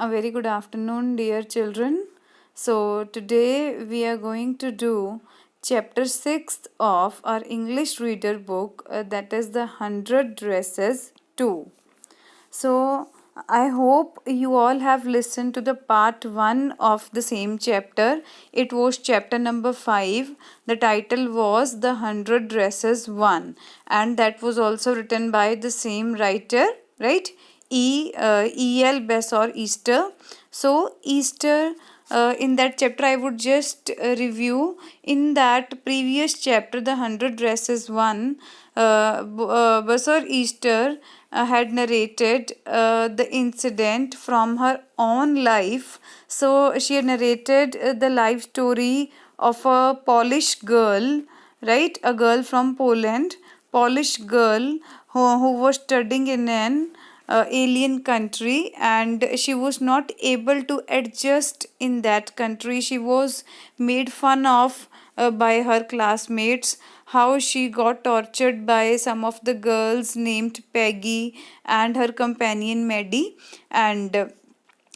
A very good afternoon, dear children. So, today we are going to do chapter 6 of our English reader book, that is the 100 Dresses 2. So, I hope you all have listened to the part 1 of the same chapter. It was chapter number 5. The title was The 100 Dresses 1, and that was also written by the same writer, right? E.L. Besor Easter. So, Easter, in that chapter, I would just review. In that previous chapter, the 100 Dresses 1, Besor Easter had narrated the incident from her own life. So, she had narrated the life story of a Polish girl, right? A girl from Poland, Polish girl who was studying in an alien country, and she was not able to adjust in that country. She was made fun of by her classmates, how she got tortured by some of the girls named Peggy and her companion Maddie. And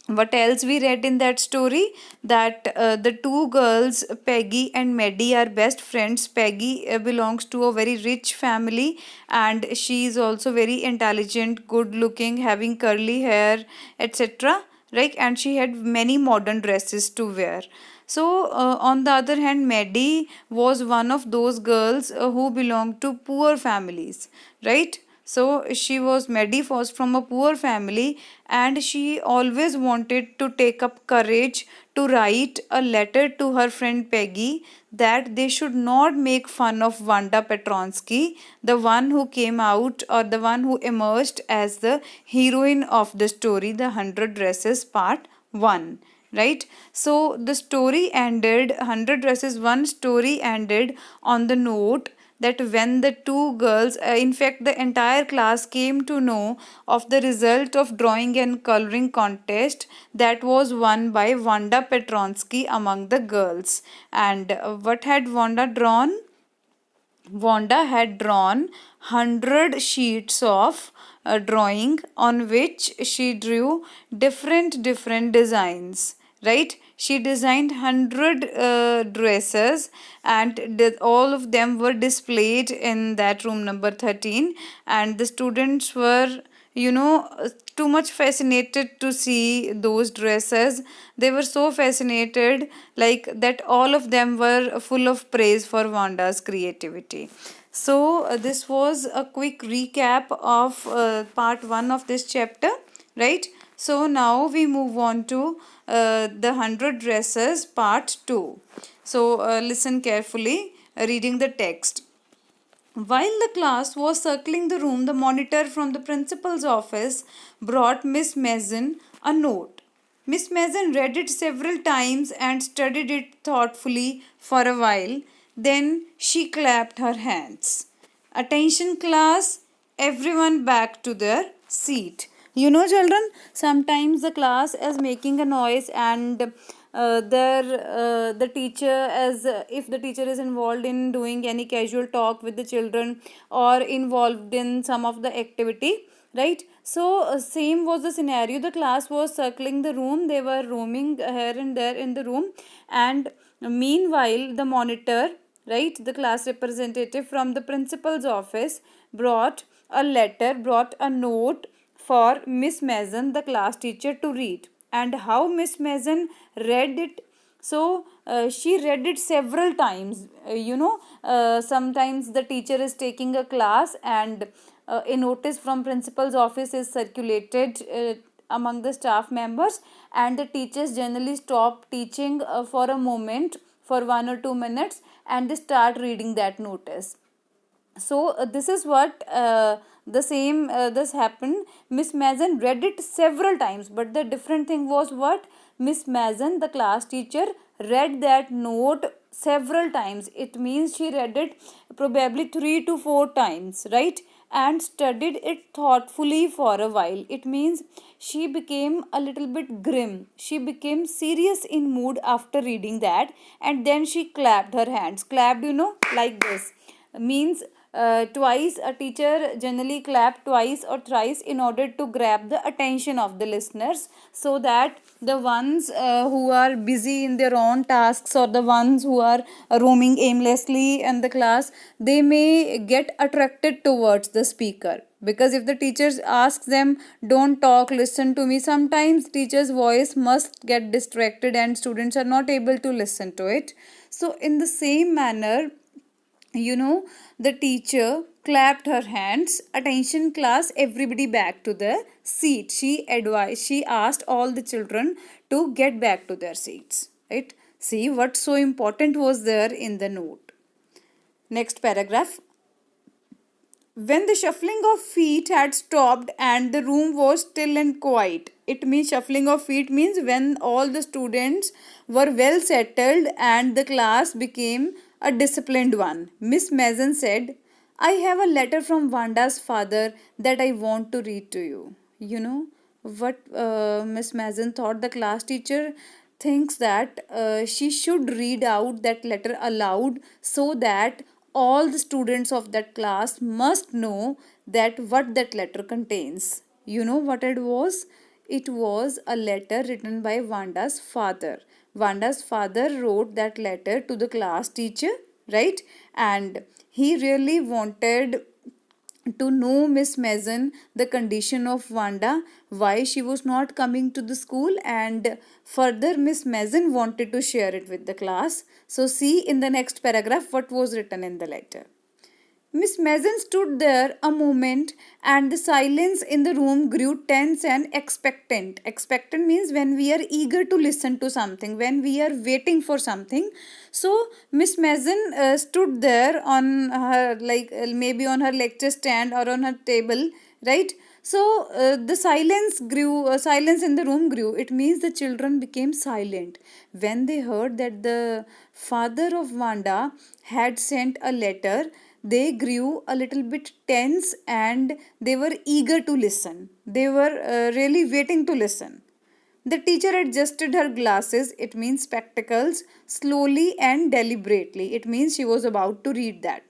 what else we read in that story, that the two girls Peggy and Maddie are best friends. Peggy belongs to a very rich family, and she is also very intelligent, good looking, having curly hair, etc, right? And she had many modern dresses to wear. So, on the other hand, Maddie was one of those girls who belonged to poor families, right? So she was Maddie was from a poor family, and she always wanted to take up courage to write a letter to her friend Peggy that they should not make fun of Wanda Petronsky, the one who came out or the one who emerged as the heroine of the story, The 100 Dresses Part 1, right? So the story ended, 100 Dresses 1 story ended on the note that when the two girls, in fact the entire class, came to know of the result of drawing and coloring contest that was won by Wanda Petronsky among the girls. And what had Wanda drawn? Wanda had drawn 100 sheets of drawing on which she drew different designs, right? She designed 100 dresses, and all of them were displayed in that room number 13, and the students were, too much fascinated to see those dresses. They were so fascinated, like that all of them were full of praise for Wanda's creativity. So this was a quick recap of part 1 of this chapter, right? So now we move on to the 100 dresses part 2. So listen carefully, reading the text. While the class was circling the room, the monitor from the principal's office brought Miss Mason a note. Miss Mason read it several times and studied it thoughtfully for a while. Then she clapped her hands. Attention, class, everyone back to their seat. You know, children, sometimes the class is making a noise, and the teacher, as if the teacher is involved in doing any casual talk with the children or involved in some of the activity, right? So same was the scenario. The class was circling the room, they were roaming here and there in the room, and meanwhile the monitor, right, the class representative from the principal's office, brought a note for Miss Mason, the class teacher, to read. And how Miss Mason read it? So she read it several times. Sometimes the teacher is taking a class, and a notice from principal's office is circulated among the staff members, and the teachers generally stop teaching for a moment, for 1 or 2 minutes, and they start reading that notice. So this is what this happened. Miss Mason read it several times, but the different thing was what? Miss Mason, the class teacher, read that note several times. It means she read it probably 3 to 4 times, right? And studied it thoughtfully for a while. It means she became a little bit grim. She became serious in mood after reading that, and then she clapped her hands. Clapped, like this, means twice. A teacher generally clap twice or thrice in order to grab the attention of the listeners, so that the ones who are busy in their own tasks, or the ones who are roaming aimlessly in the class, they may get attracted towards the speaker. Because if the teachers asks them, don't talk, listen to me, sometimes teacher's voice must get distracted and students are not able to listen to it. So in the same manner, the teacher clapped her hands, attention class, everybody back to the seat. She asked all the children to get back to their seats, right? See what so important was there in the note. Next paragraph. When the shuffling of feet had stopped and the room was still and quiet. It means shuffling of feet means when all the students were well settled and the class became a disciplined one. Miss Mason said, I have a letter from Vanda's father that I want to read to you. You know what Miss Mason thought? The class teacher thinks that she should read out that letter aloud, so that all the students of that class must know that what that letter contains. You know what it was? It was a letter written by Vanda's father. Vanda's father wrote that letter to the class teacher, right? And he really wanted to know Miss Mason the condition of Vanda, why she was not coming to the school, and further Miss Mason wanted to share it with the class. So see in the next paragraph what was written in the letter. Miss Mason stood there a moment, and the silence in the room grew tense and expectant. Expectant means when we are eager to listen to something, when we are waiting for something. So Miss Mason stood there on her, like maybe on her lecture stand or on her table, right? So the silence in the room grew. It means the children became silent when they heard that the father of Vanda had sent a letter. They grew a little bit tense and they were eager to listen. They were really waiting to listen. The teacher adjusted her glasses, it means spectacles, slowly and deliberately. It means she was about to read that.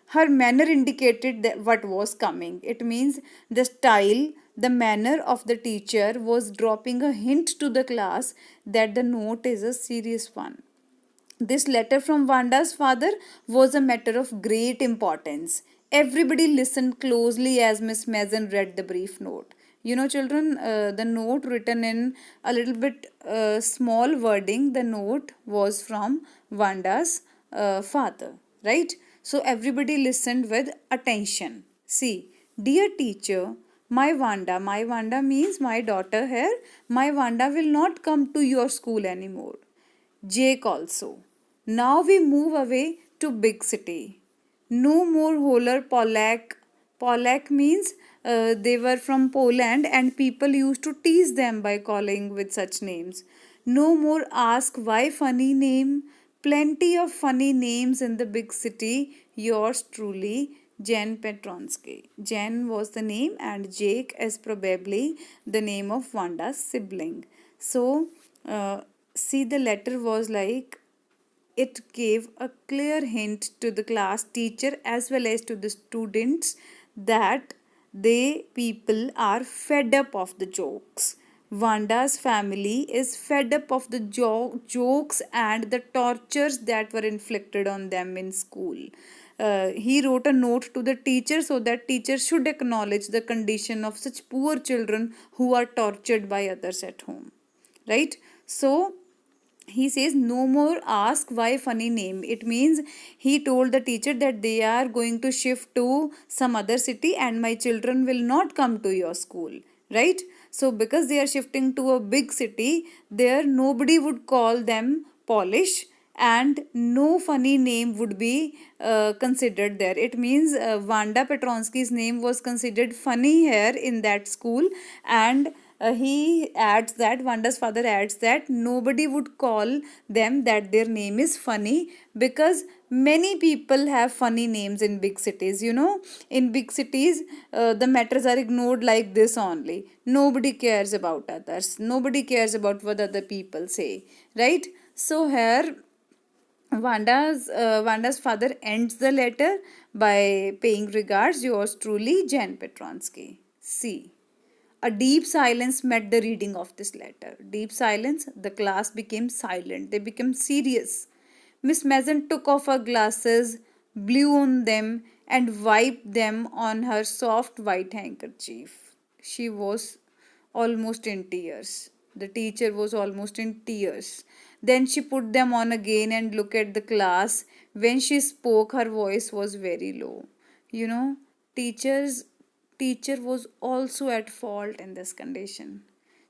Her manner indicated that what was coming. It means the style, the manner of the teacher was dropping a hint to the class that the note is a serious one. This letter from Vanda's father was a matter of great importance. Everybody listened closely as Miss Mason read the brief note. Children, the note written in a little bit small wording, the note was from Vanda's father, right? So everybody listened with attention. See, dear teacher, my Vanda means my daughter here, my Vanda will not come to your school anymore. Jake also. Now we move away to big city. No more Holler Polak. Polak means they were from Poland and people used to tease them by calling with such names. No more ask why funny name. Plenty of funny names in the big city. Yours truly, Jen Petronsky. Jen was the name and Jake is probably the name of Vanda's sibling. So, see, the letter was like it gave a clear hint to the class teacher as well as to the students that they people are fed up of the jokes. Vanda's family is fed up of the jokes and the tortures that were inflicted on them in school. He wrote a note to the teacher so that teacher should acknowledge the condition of such poor children who are tortured by others at home, right? So he says no more ask why funny name. It means he told the teacher that they are going to shift to some other city and my children will not come to your school, right? So because they are shifting to a big city, there nobody would call them Polish and no funny name would be considered there. It means Vanda Petronsky's name was considered funny here in that school, and he adds that Vanda's father adds that nobody would call them that their name is funny, because many people have funny names in big cities. In big cities the matters are ignored like this only. Nobody cares about others, nobody cares about what other people say, right? So here Vanda's father ends the letter by paying regards, yours truly, Jan Petronsky. C. A deep silence met the reading of this letter. Deep silence, the class became silent. They became serious. Miss Mason took off her glasses, blew on them, and wiped them on her soft white handkerchief. She was almost in tears. The teacher was almost in tears. Then she put them on again and looked at the class. When she spoke, her voice was very low. You know, teachers teacher was also at fault in this condition.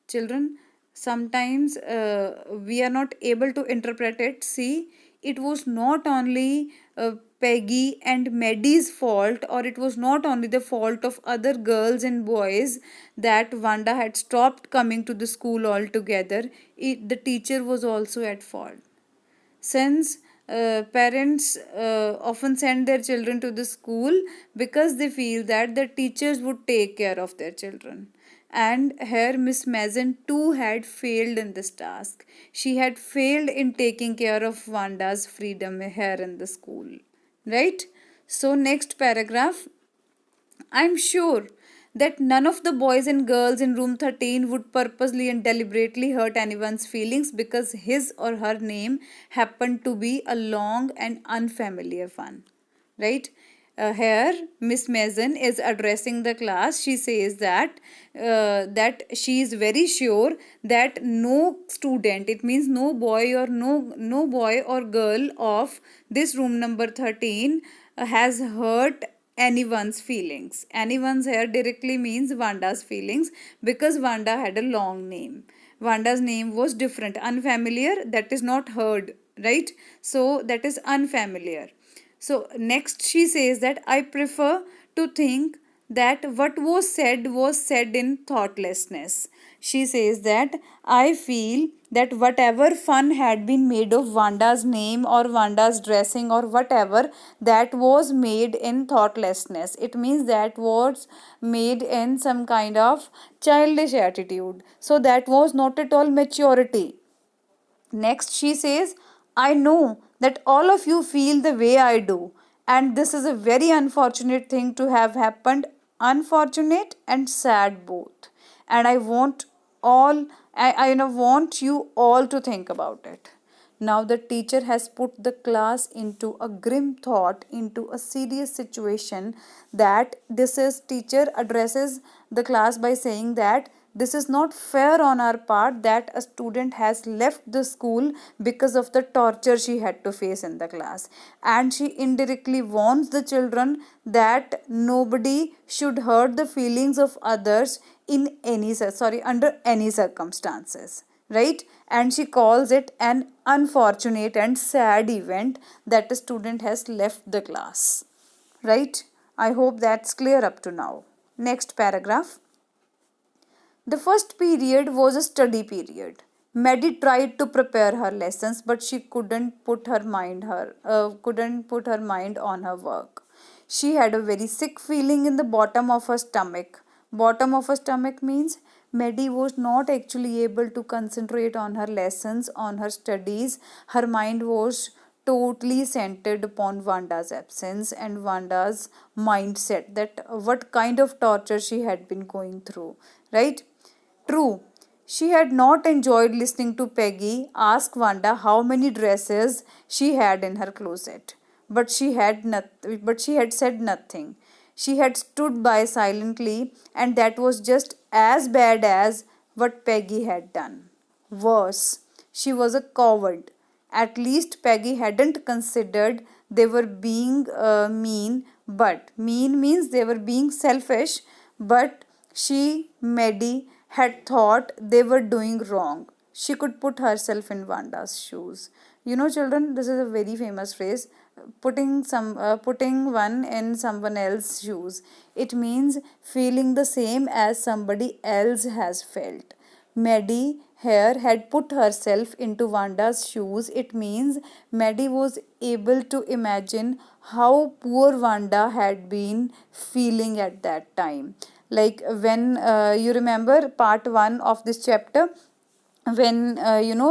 Children, sometimes we are not able to interpret it. See, it was not only Peggy and Maddie's fault, or it was not only the fault of other girls and boys that Vanda had stopped coming to the school altogether. The teacher was also at fault. Since parents often send their children to the school because they feel that the teachers would take care of their children. And here Miss Mason too had failed in this task. She had failed in taking care of Vanda's freedom here in the school. Right? So, next paragraph, I'm sure that none of the boys and girls in room 13 would purposely and deliberately hurt anyone's feelings because his or her name happened to be a long and unfamiliar one. Right? Here, Miss Mason is addressing the class. She says that she is very sure that no student, it means no boy or girl of this room number 13 has hurt anyone's feelings. Anyone's here directly means Vanda's feelings because Vanda had a long name. Vanda's name was different, unfamiliar, that is not heard, right? So that is unfamiliar. So next she says that I prefer to think that what was said in thoughtlessness. She says that I feel that whatever fun had been made of Vanda's name or Vanda's dressing or whatever, that was made in thoughtlessness. It means that was made in some kind of childish attitude. So that was not at all maturity. Next, she says, I know that all of you feel the way I do, and this is a very unfortunate thing to have happened, unfortunate and sad both. And I want you all to think about it. Now the teacher has put the class into a grim thought, into a serious situation, that this is teacher addresses the class by saying that this is not fair on our part that a student has left the school because of the torture she had to face in the class. And she indirectly warns the children that nobody should hurt the feelings of others under any circumstances, right? And she calls it an unfortunate and sad event that a student has left the class, right? I hope that's clear up to now. Next paragraph. The first period was a study period. Maddie tried to prepare her lessons, but she couldn't put her mind on her work. She had a very sick feeling in the bottom of her stomach. Bottom of her stomach means Maddie was not actually able to concentrate on her lessons, on her studies. Her mind was totally centered upon Vanda's absence and Vanda's mindset, that what kind of torture she had been going through, right? True, she had not enjoyed listening to Peggy ask Wanda how many dresses she had in her closet. But she had said nothing. She had stood by silently, and that was just as bad as what Peggy had done. Worse, she was a coward. At least Peggy hadn't considered they were being mean, but mean means they were being selfish, but Maddie, had thought they were doing wrong. She could put herself in Vanda's shoes. You know, children, this is a very famous phrase. Putting one in someone else's shoes. It means feeling the same as somebody else has felt. Maddie here had put herself into Vanda's shoes. It means Maddie was able to imagine how poor Vanda had been feeling at that time. Like when you remember part 1 of this chapter, when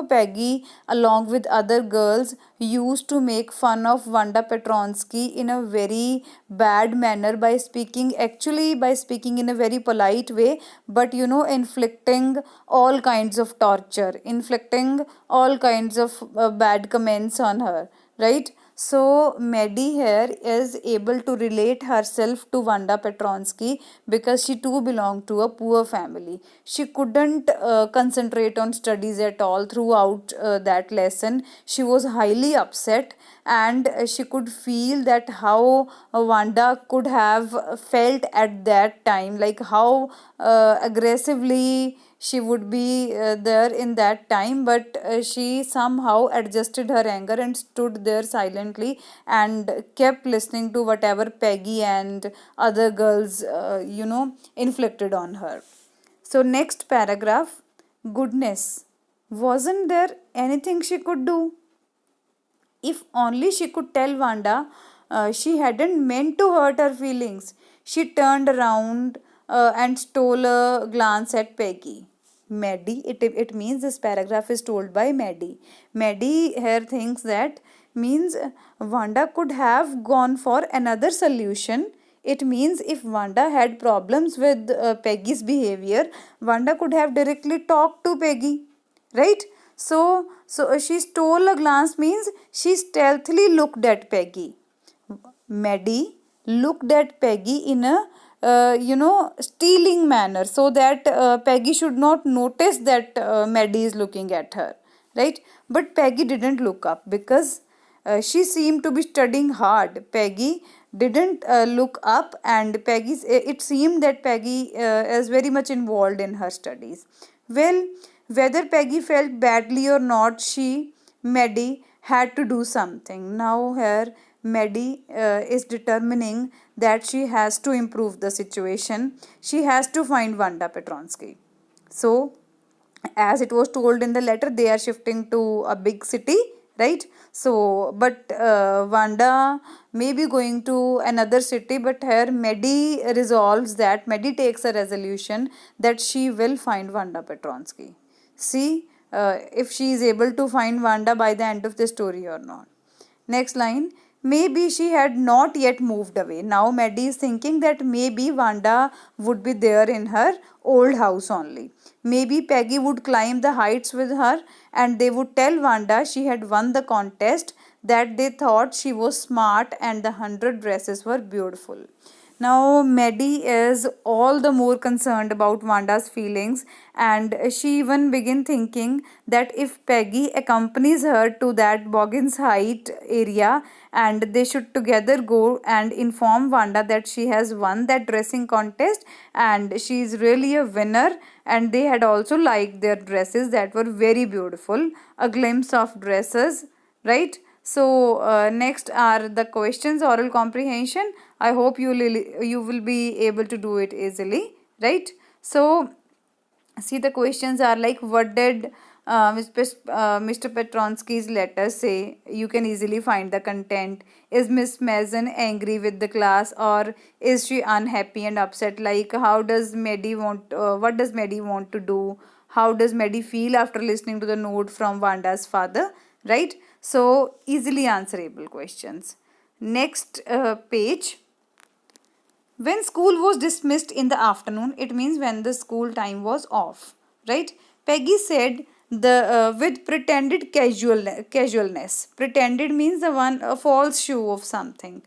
Peggy along with other girls used to make fun of Wanda Petronsky in a very bad manner by speaking in a very polite way, but inflicting all kinds of torture, inflicting all kinds of bad comments on her, right? So Maddie here is able to relate herself to Wanda Petronsky because she too belonged to a poor family. She couldn't concentrate on studies at all throughout that lesson. She was highly upset, and she could feel that how Wanda could have felt at that time, like how aggressively she would be there in that time, but she somehow adjusted her anger and stood there silently and kept listening to whatever Peggy and other girls inflicted on her. So next paragraph, goodness, wasn't there anything she could do? If only she could tell Wanda she hadn't meant to hurt her feelings. She turned around and stole a glance at Peggy. Maddie, it means this paragraph is told by Maddie. Maddie here thinks that means Wanda could have gone for another solution. It means if Wanda had problems with Peggy's behavior, Wanda could have directly talked to Peggy, right? So she stole a glance means she stealthily looked at Peggy. Maddie looked at Peggy in a stealing manner so that Peggy should not notice that Maddie is looking at her, right? But Peggy didn't look up because she seemed to be studying hard. Peggy didn't look up, and it seemed that Peggy is very much involved in her studies. Well, whether Peggy felt badly or not, Maddie, had to do something. Now, here, Maddie is determining that she has to improve the situation. She has to find Wanda Petronsky. So, as it was told in the letter, they are shifting to a big city, right? So but Wanda may be going to another city, but here Maddie takes a resolution that she will find Wanda Petronsky. See if she is able to find Wanda by the end of the story or not. Next line. Maybe she had not yet moved away. Now Maddie is thinking that maybe Wanda would be there in her old house only. Maybe Peggy would climb the heights with her and they would tell Wanda she had won the contest, that they thought she was smart and the 100 dresses were beautiful. Now, Maddie is all the more concerned about Wanda's feelings, and she even begin thinking that if Peggy accompanies her to that Boggins Height area, and they should together go and inform Wanda that she has won that dressing contest and she is really a winner, and they had also liked their dresses that were very beautiful. A glimpse of dresses, right? So next are the questions, oral comprehension. I hope you will be able to do it easily, right? So see, the questions are like, what did Mr. Petronsky's letter say? You can easily find the content. Is Miss Mason angry with the class, or is she unhappy and upset? Like, how does Maddie want? What does Maddie want to do? How does Maddie feel after listening to the note from Wanda's father? Right? So easily answerable questions. Next page. When school was dismissed in the afternoon, it means when the school time was off, right? Peggy said the with pretended casualness. Pretended means the one a false show of something.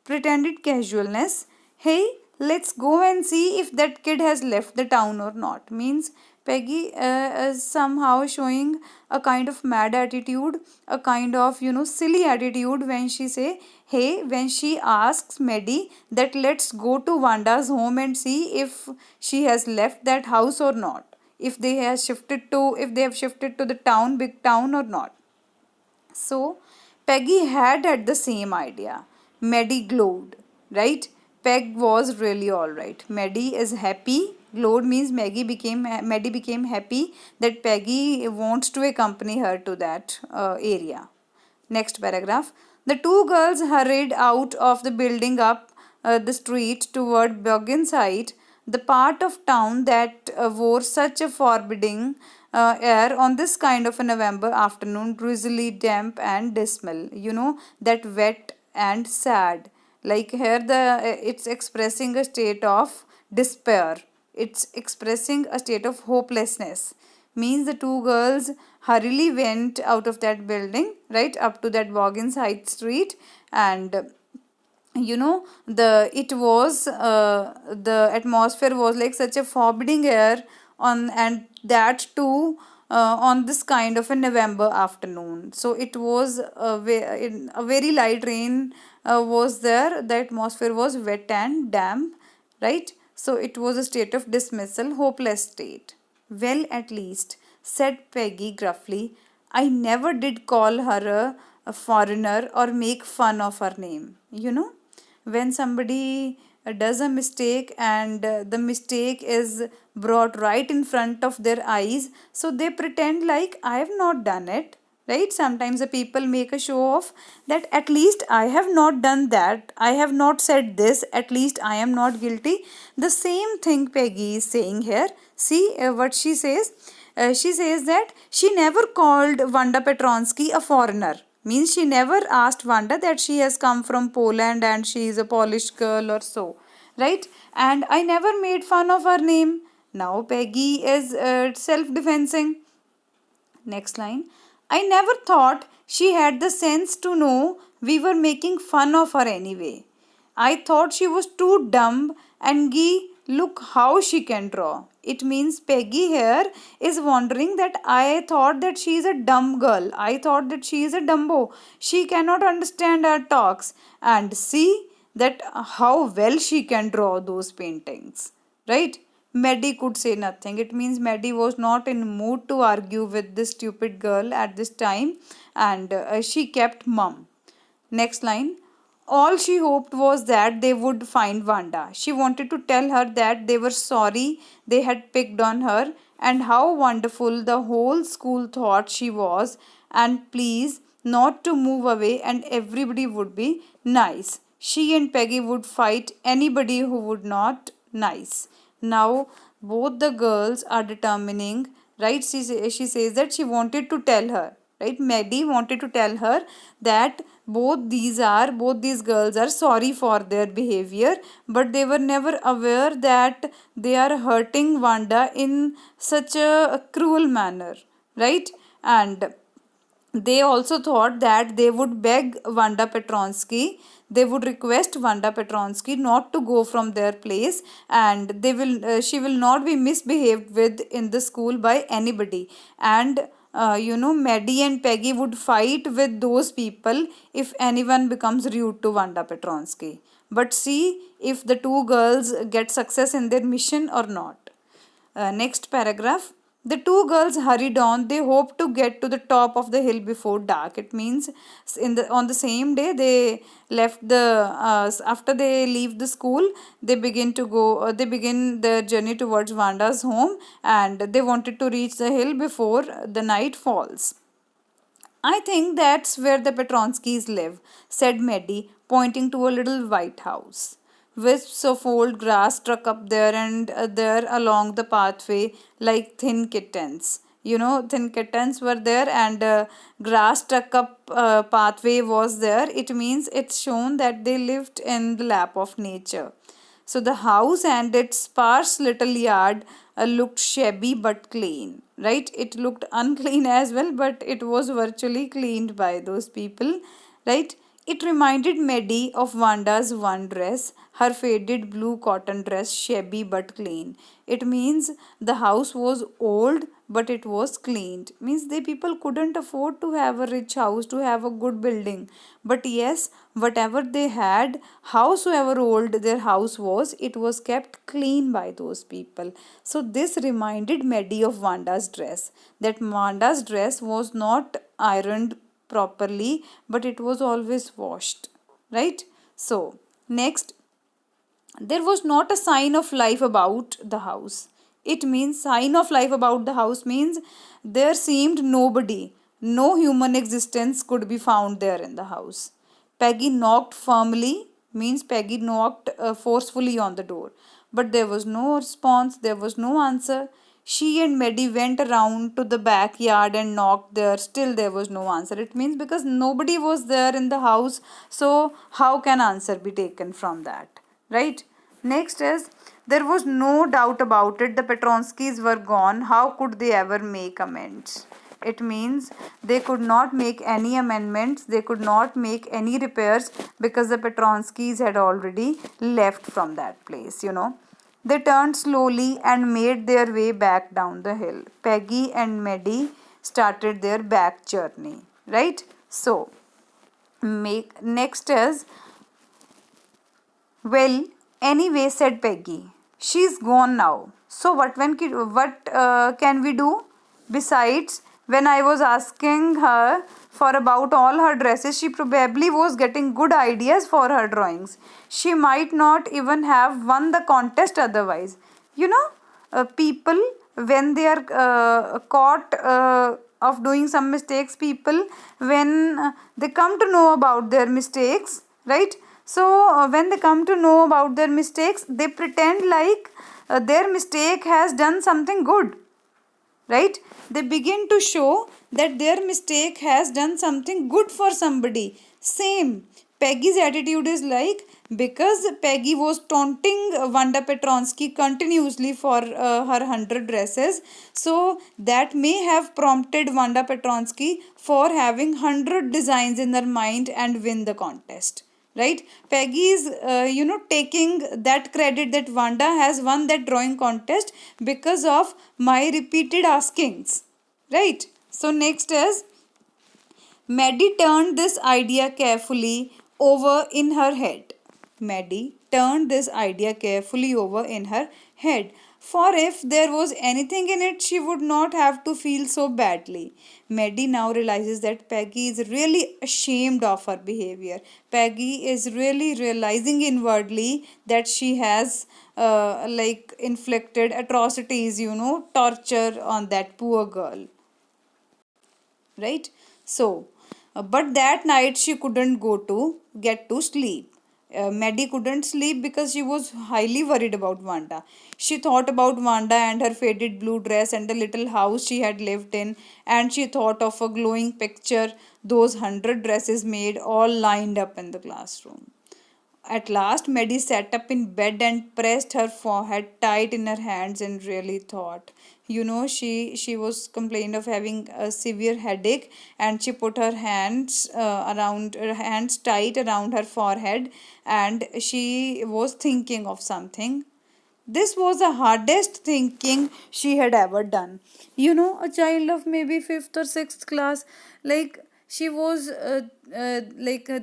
Pretended casualness. Hey, let's go and see if that kid has left the town or not. Means Peggy is somehow showing a kind of mad attitude, a kind of silly attitude when she say, hey, when she asks Maddie that let's go to Wanda's home and see if she has left that house or not, if they have shifted to the town, big town or not. So Peggy had the same idea. Maddie glowed, right? Peg was really alright. Maddie is happy. Glowed means Maddie became happy that Peggy wants to accompany her to that area. Next paragraph. The two girls hurried out of the building up the street toward Bogginside, the part of town that wore such a forbidding air on this kind of a November afternoon, drizzly, damp, and dismal. You know, that wet and sad. Like here, it's expressing a state of despair. It's expressing a state of hopelessness. Means the two girls hurriedly went out of that building, right, up to that Boggins High Street, and you know the atmosphere was like such a forbidding air on, and that too on this kind of a November afternoon. So it was a very light rain was there. The atmosphere was wet and damp, right? So it was a state of dismissal, hopeless state. Well, at least, said Peggy gruffly, I never did call her a foreigner or make fun of her name. You know, when somebody does a mistake, and the mistake is brought right in front of their eyes, so they pretend like I have not done it, right? Sometimes the people make a show of that, at least I have not done that, I have not said this, at least I am not guilty. The same thing Peggy is saying here. See what she says. She says that she never called Wanda Petronsky a foreigner. Means she never asked Wanda that she has come from Poland and she is a Polish girl or so, right? And I never made fun of her name. Now Peggy is self-defensing. Next line. I never thought she had the sense to know we were making fun of her anyway. I thought she was too dumb, and gee, look how she can draw. It means Peggy here is wondering that I thought that she is a dumb girl. I thought that she is a dumbo. She cannot understand our talks. And see that how well she can draw those paintings. Right? Maddie could say nothing. It means Maddie was not in mood to argue with this stupid girl at this time, and she kept mum. Next line. All she hoped was that they would find Wanda. She wanted to tell her that they were sorry they had picked on her, and how wonderful the whole school thought she was, and please not to move away, and everybody would be nice. She and Peggy would fight anybody who would not nice. Now both the girls are determining, right? She says that she wanted to tell her, right? Maddie wanted to tell her that both these girls are sorry for their behavior, but they were never aware that they are hurting Wanda in such a cruel manner, right? And they also thought that they would beg Wanda Petronsky, they would request Wanda Petronsky not to go from their place, and she will not be misbehaved with in the school by anybody. And Maddie and Peggy would fight with those people if anyone becomes rude to Wanda Petronsky. But see if the two girls get success in their mission or not. Next paragraph. The two girls hurried on. They hoped to get to the top of the hill before dark. It means on the same day they left the after they leave the school, they begin to go. They begin their journey towards Wanda's home, and they wanted to reach the hill before the night falls. I think that's where the Petronskys live, said Maddie, pointing to a little white house. Wisps of old grass struck up there and there along the pathway like thin kittens. You know, thin kittens were there, and grass struck up pathway was there. It means it's shown that they lived in the lap of nature. So the house and its sparse little yard looked shabby but clean, right? It looked unclean as well, but it was virtually cleaned by those people, right? It reminded Maddie of Wanda's one dress, her faded blue cotton dress, shabby but clean. It means the house was old but it was cleaned. Means the people couldn't afford to have a rich house, to have a good building. But yes, whatever they had, howsoever old their house was, it was kept clean by those people. So this reminded Maddie of Wanda's dress. That Wanda's dress was not ironed properly, but it was always washed, right? So next, there was not a sign of life about the house. It means sign of life about the house means there seemed nobody, no human existence could be found there in the house. Peggy knocked firmly, means Peggy knocked forcefully on the door, but there was no response, there was no answer. She and Maddie went around to the backyard and knocked there. Still, there was no answer. It means because nobody was there in the house, so how can answer be taken from that? Right? Next is there was no doubt about it. The Petronskis were gone. How could they ever make amends? It means they could not make any amendments, they could not make any repairs because the Petronskis had already left from that place. They turned slowly and made their way back down the hill. Peggy and Maddie started their back journey, right? So, make next is, well, anyway, said Peggy. She's gone now. So what can we do? Besides, when I was asking her for about all her dresses, she probably was getting good ideas for her drawings. She might not even have won the contest otherwise. People, when they are caught of doing some mistakes, people, when they come to know about their mistakes, right? So, when they come to know about their mistakes, they pretend like their mistake has done something good, right? They begin to show that their mistake has done something good for somebody. Same, Peggy's attitude is like, because Peggy was taunting Wanda Petronsky continuously for her 100 dresses, so that may have prompted Wanda Petronsky for having 100 designs in her mind and win the contest, right? Peggy is taking that credit that Wanda has won that drawing contest because of my repeated askings, right? So next is, Maddie turned this idea carefully over in her head. Maddie turned this idea carefully over in her head. For if there was anything in it, she would not have to feel so badly. Maddie now realizes that Peggy is really ashamed of her behavior. Peggy is really realizing inwardly that she has inflicted atrocities, torture on that poor girl, right? So, but that night she couldn't get to sleep. Maddie couldn't sleep because she was highly worried about Wanda. She thought about Wanda and her faded blue dress and the little house she had lived in, and she thought of a glowing picture those 100 dresses made, all lined up in the classroom. At last, Maddie sat up in bed and pressed her forehead tight in her hands and really thought. She was complained of having a severe headache, and she put her hands tight around her forehead, and she was thinking of something. This was the hardest thinking she had ever done. A child of maybe fifth or sixth class, like she was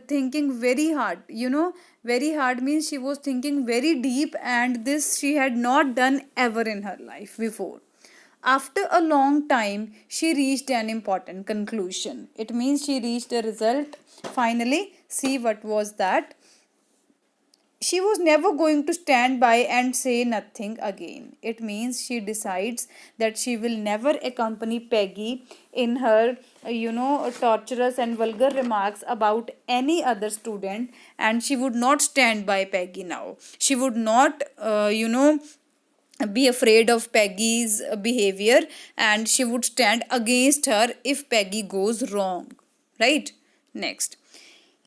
thinking very hard. Very hard means she was thinking very deep, and this she had not done ever in her life before. After a long time, she reached an important conclusion. It means she reached a result. Finally, see what was that? She was never going to stand by and say nothing again. It means she decides that she will never accompany Peggy in her, torturous and vulgar remarks about any other student, and she would not stand by Peggy now. She would not, be afraid of Peggy's behavior, and she would stand against her if Peggy goes wrong. Right? Next.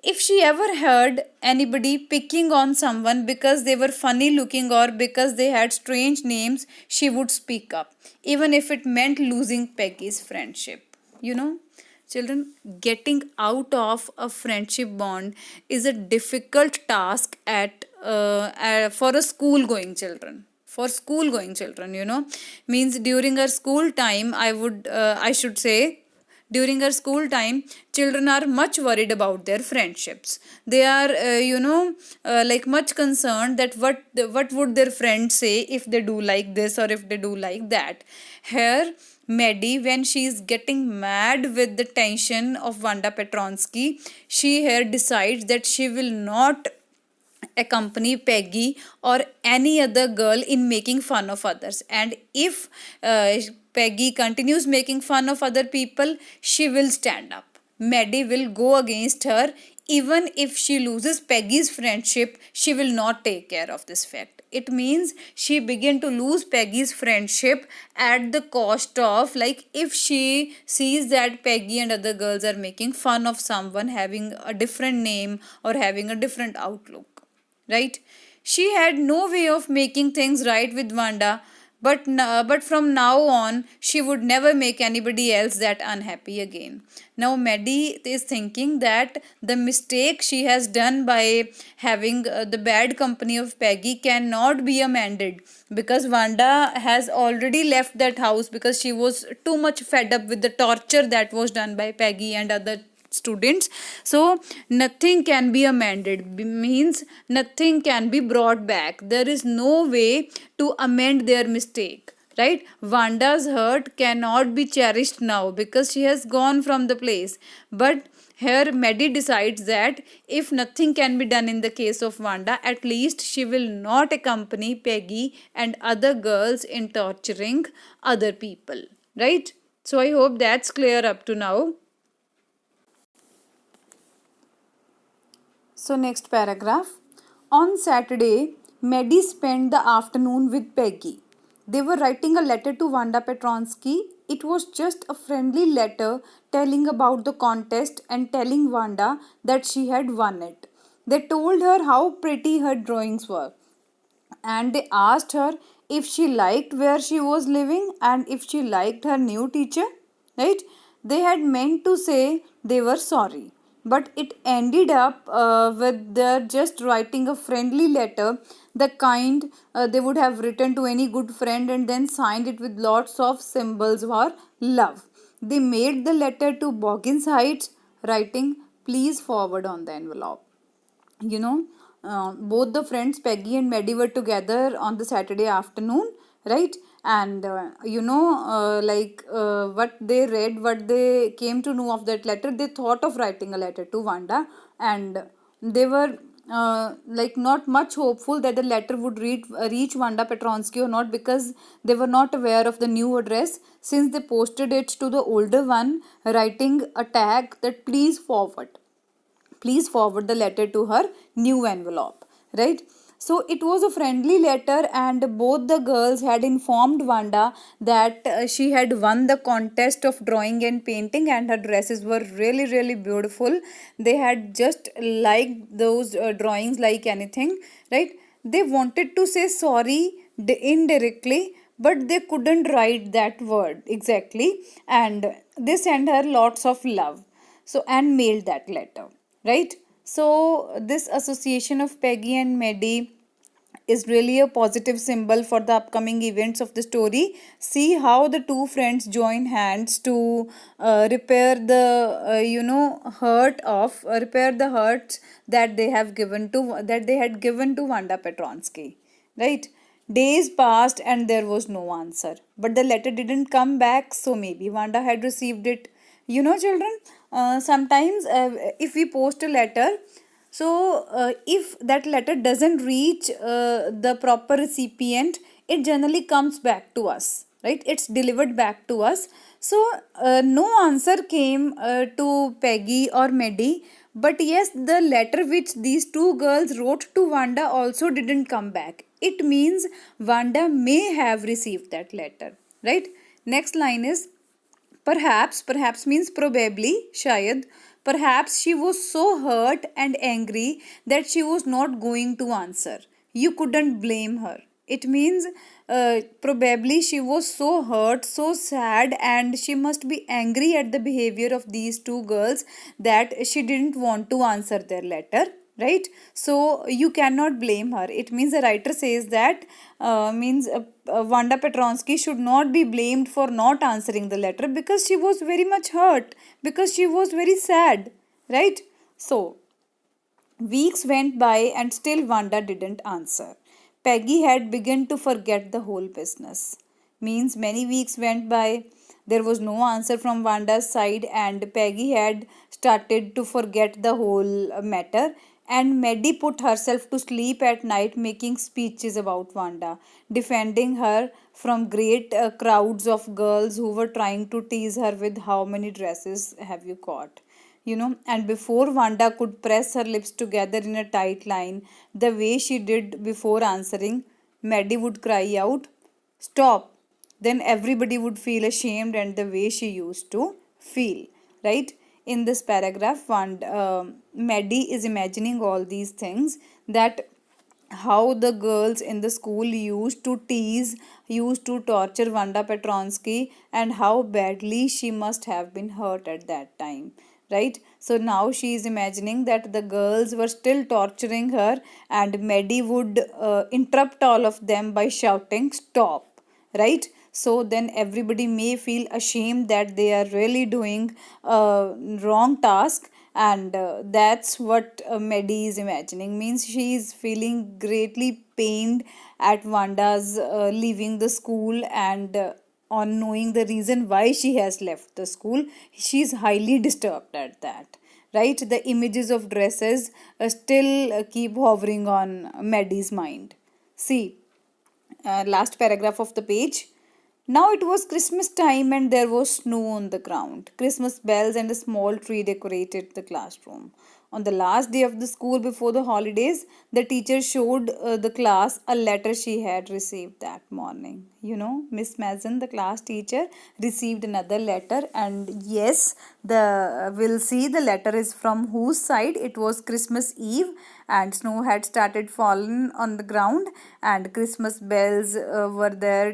If she ever heard anybody picking on someone because they were funny looking or because they had strange names, she would speak up, even if it meant losing Peggy's friendship. Children, getting out of a friendship bond is a difficult task for a school going children. For school going children, means during our school time, I should say, during our school time, children are much worried about their friendships. They are much concerned that what would their friends say if they do like this or if they do like that. Here, Maddie, when she is getting mad with the tension of Wanda Petronsky, she here decides that she will not accompany Peggy or any other girl in making fun of others. And if Peggy continues making fun of other people, she will stand up. Maddie will go against her. Even if she loses Peggy's friendship, she will not take care of this fact. It means she began to lose Peggy's friendship at the cost of, like, if she sees that Peggy and other girls are making fun of someone having a different name or having a different outlook, right? She had no way of making things right with Wanda, but from now on, she would never make anybody else that unhappy again. Now, Maddie is thinking that the mistake she has done by having the bad company of Peggy cannot be amended, because Wanda has already left that house because she was too much fed up with the torture that was done by Peggy and other students. So nothing can be amended, means nothing can be brought back. There is no way to amend their mistake, right? Wanda's hurt cannot be cherished now because she has gone from the place. But here Maddie decides that if nothing can be done in the case of Wanda, at least she will not accompany Peggy and other girls in torturing other people, right? So I hope that's clear up to now. So, next paragraph. On Saturday, Maddie spent the afternoon with Peggy. They were writing a letter to Wanda Petronsky. It was just a friendly letter telling about the contest and telling Wanda that she had won it. They told her how pretty her drawings were, and they asked her if she liked where she was living and if she liked her new teacher, right? They had meant to say they were sorry, but it ended up with their just writing a friendly letter, the kind they would have written to any good friend and then signed it with lots of symbols for love. They made the letter to Boggins Heights, writing please forward on the envelope. you know Both the friends Peggy and Maddie were together on the Saturday afternoon, right? And what they read, what they came to know of that letter, they thought of writing a letter to Wanda, and they were not much hopeful that the letter would reach Wanda Petronsky or not, because they were not aware of the new address, since they posted it to the older one, writing a tag that please forward the letter to her new envelope, right? So it was a friendly letter, and both the girls had informed Wanda that she had won the contest of drawing and painting, and her dresses were really really beautiful. They had just liked those drawings like anything, right? They wanted to say sorry indirectly, but they couldn't write that word exactly, and they sent her lots of love, so, and mailed that letter, right? So this association of Peggy and Maddie is really a positive symbol for the upcoming events of the story. See how the two friends join hands to repair the repair the hurts that they had given to Wanda Petronsky, right? Days passed and there was no answer, but the letter didn't come back, so maybe Wanda had received it. Children, sometimes if we post a letter, so if that letter doesn't reach the proper recipient, it generally comes back to us, right? It's delivered back to us. So no answer came to Peggy or Maddie, but yes, the letter which these two girls wrote to Wanda also didn't come back. It means Wanda may have received that letter, right? Next line is, perhaps means probably, shayad. Perhaps she was so hurt and angry that she was not going to answer. You couldn't blame her. It means probably she was so hurt, so sad, and she must be angry at the behavior of these two girls that she didn't want to answer their letter, right? So you cannot blame her. It means the writer says that means Wanda Petronsky should not be blamed for not answering the letter, because she was very much hurt, because she was very sad, right? So weeks went by and still Wanda didn't answer. Peggy had begun to forget the whole business. Means many weeks went by, there was no answer from Wanda's side, and Peggy had started to forget the whole matter. And Maddie put herself to sleep at night making speeches about Wanda, defending her from great crowds of girls who were trying to tease her with how many dresses have you got. And before Wanda could press her lips together in a tight line, the way she did before answering, Maddie would cry out, "Stop!" Then everybody would feel ashamed and the way she used to feel, right? In this paragraph, Maddie is imagining all these things, that how the girls in the school used to tease, used to torture Vanda Petronsky, and how badly she must have been hurt at that time, right? So now she is imagining that the girls were still torturing her, and Maddie would interrupt all of them by shouting, "Stop!" Right? So then everybody may feel ashamed that they are really doing a wrong task, and that's what Maddie is imagining. Means she is feeling greatly pained at Vanda's leaving the school, and on knowing the reason why she has left the school, she is highly disturbed at that. Right? The images of dresses still keep hovering on Maddie's mind. See, last paragraph of the page. Now it was Christmas time and there was snow on the ground. Christmas bells and a small tree decorated the classroom. On the last day of the school before the holidays, the teacher showed the class a letter she had received that morning. You know, Miss Mason, the class teacher, received another letter, and yes, the we'll see the letter is from whose side. It was Christmas Eve, and snow had started falling on the ground, and Christmas bells were there.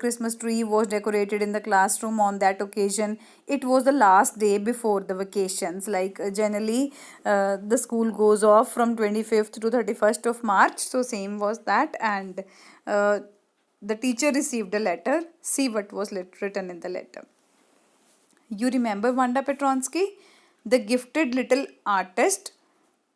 Christmas tree was decorated in the classroom on that occasion. It was the last day before the vacations. Like generally, the school goes off from 25th to 31st of March. So same was that, and the teacher received a letter. See what was written in the letter. You remember Vanda Petronsky, the gifted little artist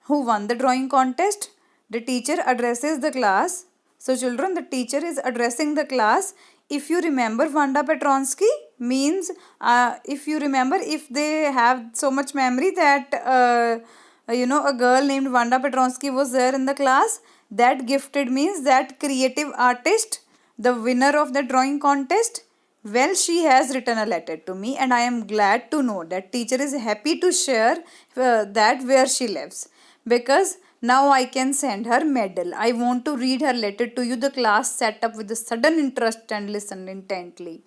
who won the drawing contest? The teacher addresses the class. So, children, the teacher is addressing the class. If you remember Vanda Petronsky, means if you remember, if they have so much memory that a girl named Vanda Petronsky was there in the class, that gifted means that creative artist, the winner of the drawing contest. Well, she has written a letter to me, and I am glad to know that teacher is happy to share that where she lives, because now I can send her medal. I want to read her letter to you. The class sat up with a sudden interest and listened intently.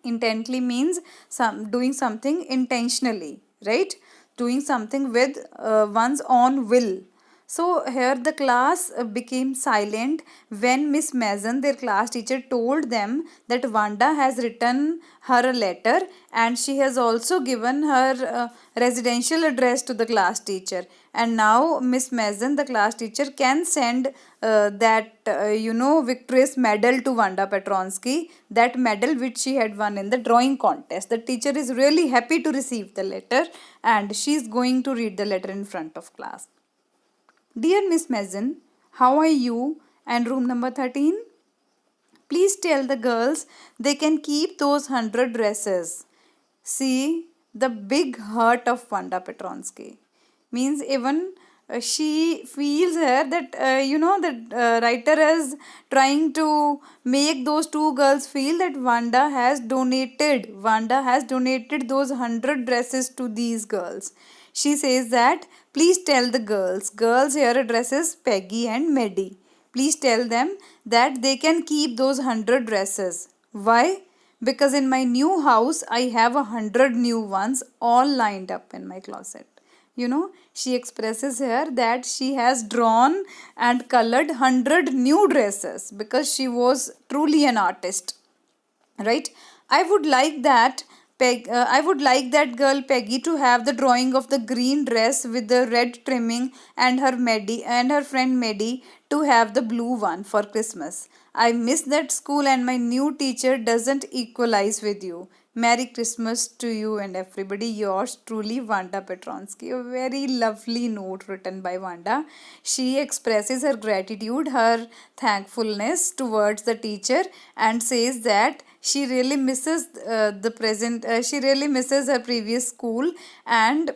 Intently means doing something intentionally, right? Doing something with one's own will. So here the class became silent when Miss Mason, their class teacher, told them that Vanda has written her a letter, and she has also given her residential address to the class teacher. And now Miss Mason, the class teacher, can send that victorious medal to Vanda Petronsky, that medal which she had won in the drawing contest. The teacher is really happy to receive the letter, and she is going to read the letter in front of class. Dear Miss Mason, how are you? And room number 13? Please tell the girls they can keep those 100 dresses. See, the big heart of Vanda Petronsky. Means even she feels here that, the writer is trying to make those two girls feel that Vanda has donated those 100 dresses to these girls. She says that, please tell the girls here addresses Peggy and Maddie. Please tell them that they can keep those 100 dresses. Why? Because in my new house, I have 100 new ones all lined up in my closet. She expresses here that she has drawn and colored 100 new dresses because she was truly an artist. Right? I would like that I would like that girl Peggy to have the drawing of the green dress with the red trimming, and her friend Maddie to have the blue one for Christmas. I miss that school, and my new teacher doesn't equalize with you. Merry Christmas to you and everybody. Yours truly, Vanda Petronsky. A very lovely note written by Vanda. She expresses her gratitude, her thankfulness towards the teacher, and says that she really misses she really misses her previous school, and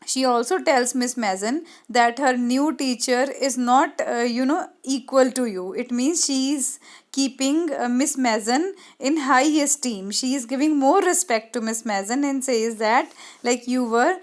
she also tells Miss Mason that her new teacher is not equal to you. It means she is keeping Miss Mason in high esteem. She is giving more respect to Miss Mason and says that, like, you were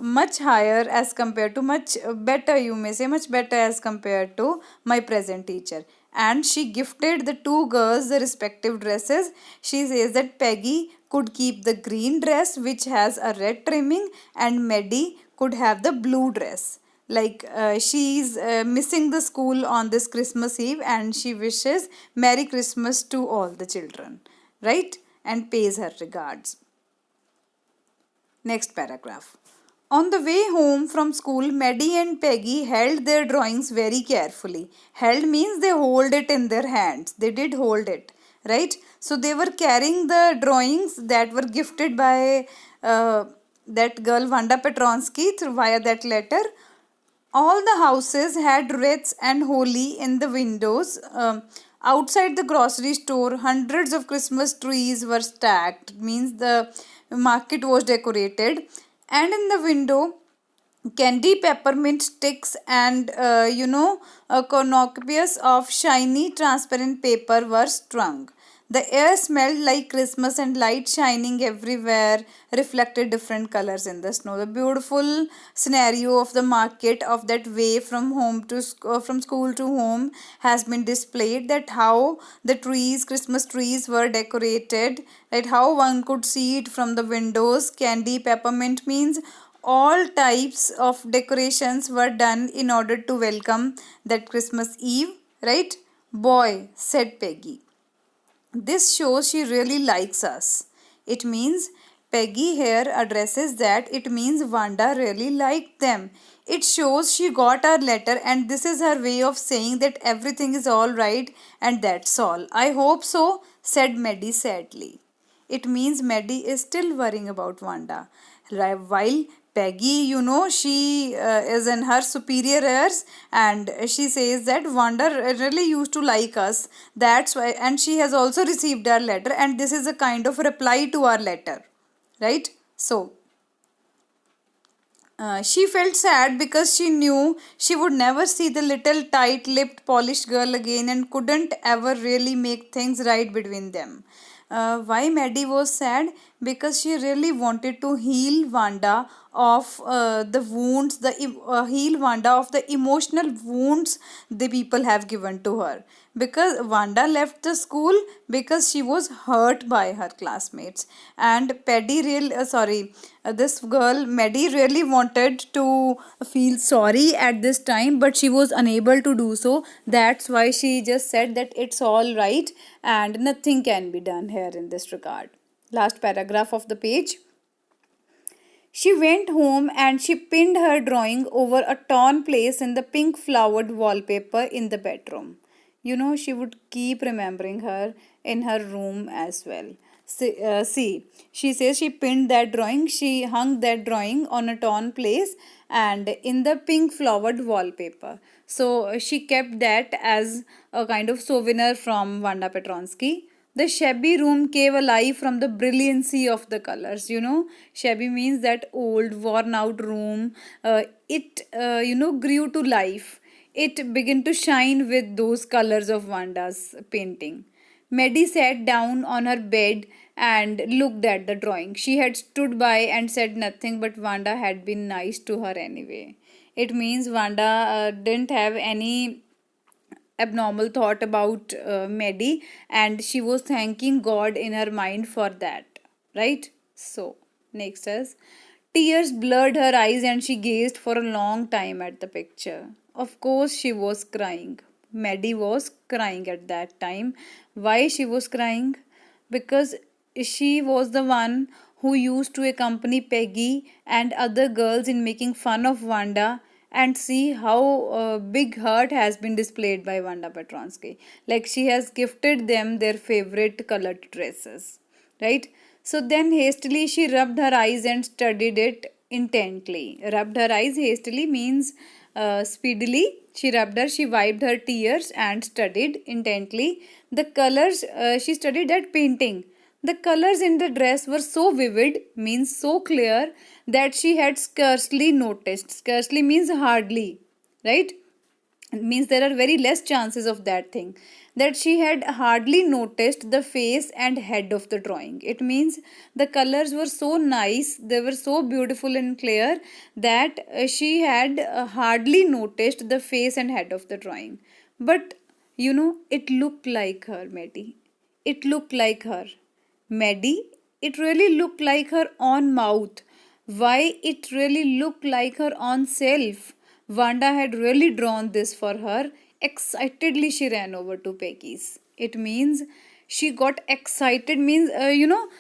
much higher as compared to, much better, you may say, much better as compared to my present teacher. and she gifted the two girls the respective dresses. She says that Peggy could keep the green dress which has a red trimming, and Maddie could have the blue dress. Like she's missing the school on this Christmas Eve, and she wishes Merry Christmas to all the children, right? And pays her regards. Next paragraph. On the way home from school, Maddie and Peggy held their drawings very carefully. Held means they hold it in their hands. They did hold it, right? So they were carrying the drawings that were gifted by that girl Wanda Petronsky through via that letter. All the houses had wreaths and holly in the windows. Outside the grocery store, hundreds of Christmas trees were stacked. Means the market was decorated, and in the window, candy peppermint sticks and a cornucopia of shiny transparent paper were strung. The air smelled like Christmas, and light shining everywhere reflected different colors in the snow. The beautiful scenario of the market of that way from home to from school to home has been displayed. That how the trees, Christmas trees, were decorated. Right, how one could see it from the windows. Candy peppermint means all types of decorations were done in order to welcome that Christmas Eve, right? Boy, said Peggy. This shows she really likes us. It means Peggy here addresses that it means Wanda really liked them. It shows she got our letter, and this is her way of saying that everything is all right and that's all. I hope so, said Maddie sadly. It means Maddie is still worrying about Wanda. While Peggy, she is in her superior years, and she says that Wanda really used to like us. That's why, and she has also received our letter, and this is a kind of reply to our letter, right? So, she felt sad because she knew she would never see the little tight lipped, polished girl again and couldn't ever really make things right between them. Why Maddie was sad? Because she really wanted to heal Wanda of the wounds, heal Wanda of the emotional wounds the people have given to her. Because Wanda left the school because she was hurt by her classmates, and this girl Maddie really wanted to feel sorry at this time, but she was unable to do so. That's why she just said that it's all right and nothing can be done here in this regard. Last paragraph of the page. She went home and she pinned her drawing over a torn place in the pink flowered wallpaper in the bedroom. She would keep remembering her in her room as well. See, she says she pinned that drawing, she hung that drawing on a torn place and in the pink flowered wallpaper. So she kept that as a kind of souvenir from Wanda Petronsky. The shabby room came alive from the brilliancy of the colors. Shabby means that old, worn out room. It grew to life. It began to shine with those colors of Wanda's painting. Maddie sat down on her bed and looked at the drawing. She had stood by and said nothing, but Wanda had been nice to her anyway. It means Wanda didn't have any abnormal thought about Maddie, and she was thanking God in her mind for that, right? So, next is tears blurred her eyes and she gazed for a long time at the picture. Of course, she was crying. Maddie was crying at that time. Why she was crying? Because she was the one who used to accompany Peggy and other girls in making fun of Wanda, and see how big heart has been displayed by Wanda Petronsky. Like she has gifted them their favorite colored dresses, right? So then hastily she rubbed her eyes and studied it intently. Rubbed her eyes hastily means speedily. She wiped her tears and studied intently. The colors, she studied that painting. The colors in the dress were so vivid, means so clear, that she had scarcely noticed. Scarcely means hardly, right? It means there are very less chances of that thing. That she had hardly noticed the face and head of the drawing. It means the colors were so nice, they were so beautiful and clear that she had hardly noticed the face and head of the drawing. But it looked like her, Maddie. It looked like her. Maddie, it really looked like her own mouth. Why it really looked like her own self. Wanda had really drawn this for her. Excitedly, she ran over to Peggy's. It means she got excited, means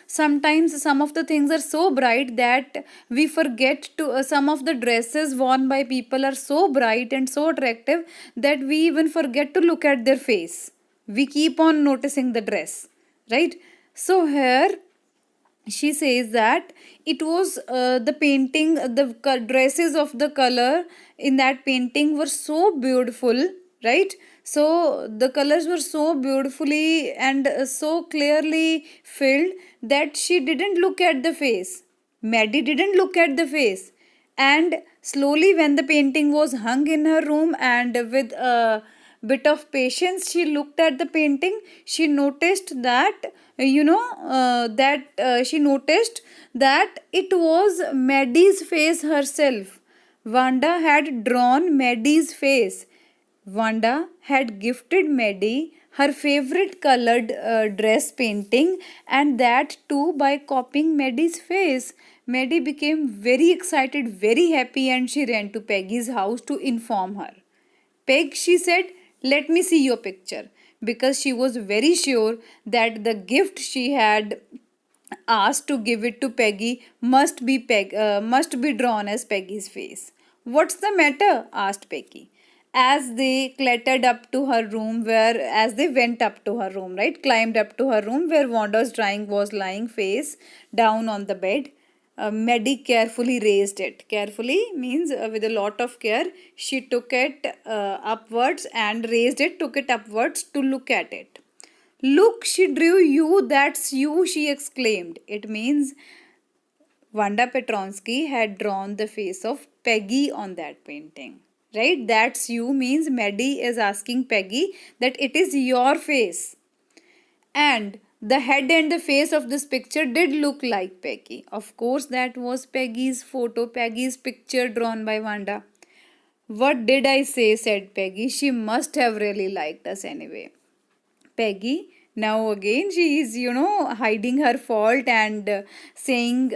sometimes some of the things are so bright that we forget to some of the dresses worn by people are so bright and so attractive that we even forget to look at their face. We keep on noticing the dress, right? So here she says that it was the painting, the dresses of the color in that painting were so beautiful, right? So the colors were so beautifully and so clearly filled that she didn't look at the face. Maddie didn't look at the face. And slowly, when the painting was hung in her room, and with a bit of patience, she looked at the painting, she noticed that she noticed that it was Maddie's face herself. Wanda had drawn Maddie's face. Wanda had gifted Maddie her favorite colored dress painting, and that too by copying Maddie's face. Maddie became very excited, very happy, and she ran to Peggy's house to inform her. Peg, she said, let me see your picture, because she was very sure that the gift she had asked to give it to Peggy must be drawn as Peggy's face. What's the matter? Asked Peggy. As they clattered up to her room, where as they went up to her room, right, climbed up to her room where Wanda's drawing was lying face down on the bed. Maddie carefully raised it. Carefully means with a lot of care. She took it upwards and raised it, took it upwards to look at it. Look, she drew you, that's you, she exclaimed. It means Wanda Petronsky had drawn the face of Peggy on that painting. Right? That's you means Maddie is asking Peggy that it is your face. And the head and the face of this picture did look like Peggy. Of course, that was Peggy's photo, Peggy's picture drawn by Wanda. What did I say? Said Peggy. She must have really liked us anyway. Peggy, now again she is, hiding her fault and saying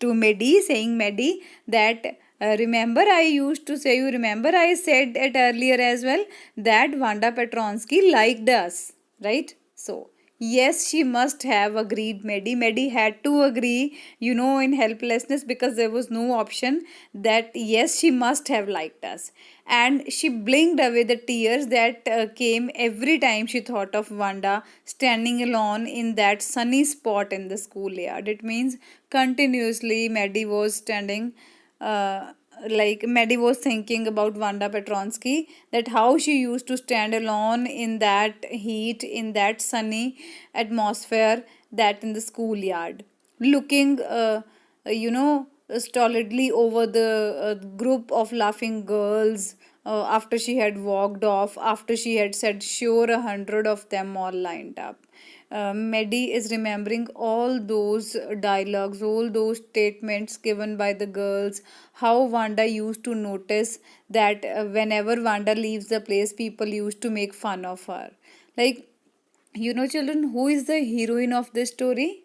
Maddie that remember I used to say, you remember I said it earlier as well that Wanda Petronsky liked us, right? So, yes, she must have agreed, Maddie. Maddie had to agree, in helplessness because there was no option that yes, she must have liked us. And she blinked away the tears that came every time she thought of Wanda standing alone in that sunny spot in the schoolyard. It means continuously Maddie was standing. Like Maddie was thinking about Wanda Petronsky, that how she used to stand alone in that heat, in that sunny atmosphere, that in the schoolyard, looking, stolidly over the group of laughing girls after she had walked off, after she had said, sure, 100 of them all lined up. Maddie is remembering all those dialogues, all those statements given by the girls, how Wanda used to notice that whenever Wanda leaves the place, people used to make fun of her. Like, children, who is the heroine of this story?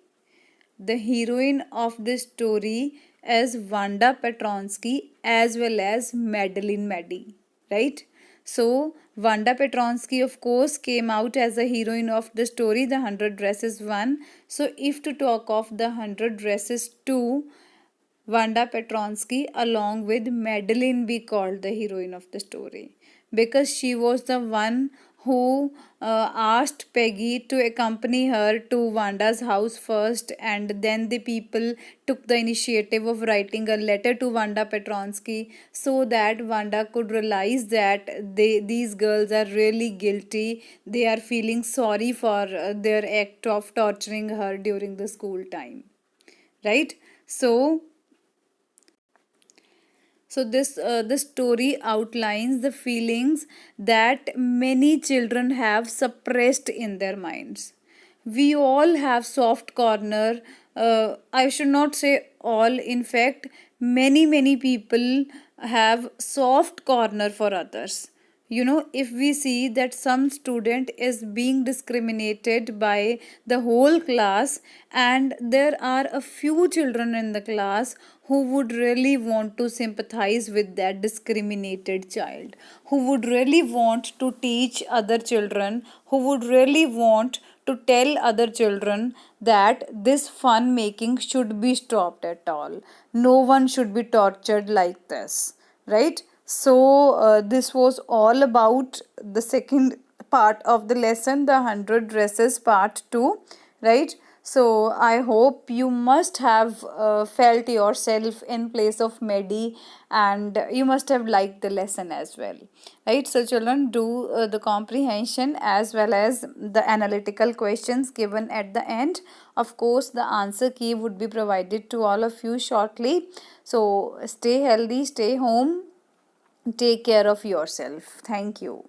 The heroine of this story is Wanda Petronsky as well as Madeline Maddie, right? So, Wanda Petronsky, of course, came out as a heroine of the story, The 100 Dresses 1. So, if to talk of The 100 Dresses 2, Wanda Petronsky, along with Madeline, be called the heroine of the story, because she was the one who asked Peggy to accompany her to Wanda's house first, and then the people took the initiative of writing a letter to Wanda Petronsky so that Wanda could realize that these girls are really guilty. They are feeling sorry for their act of torturing her during the school time. Right? So this story outlines the feelings that many children have suppressed in their minds. We all have soft corner. I should not say all. In fact, many people have soft corner for others. if we see that some student is being discriminated by the whole class, and there are a few children in the class who would really want to sympathize with that discriminated child, who would really want to teach other children, who would really want to tell other children that this fun making should be stopped at all. No one should be tortured like this, right? So, this was all about the second part of the lesson, the 100 dresses part 2, right? So, I hope you must have felt yourself in place of Medi, and you must have liked the lesson as well, right? So, children, do the comprehension as well as the analytical questions given at the end. Of course, the answer key would be provided to all of you shortly. So, stay healthy, stay home, take care of yourself. Thank you.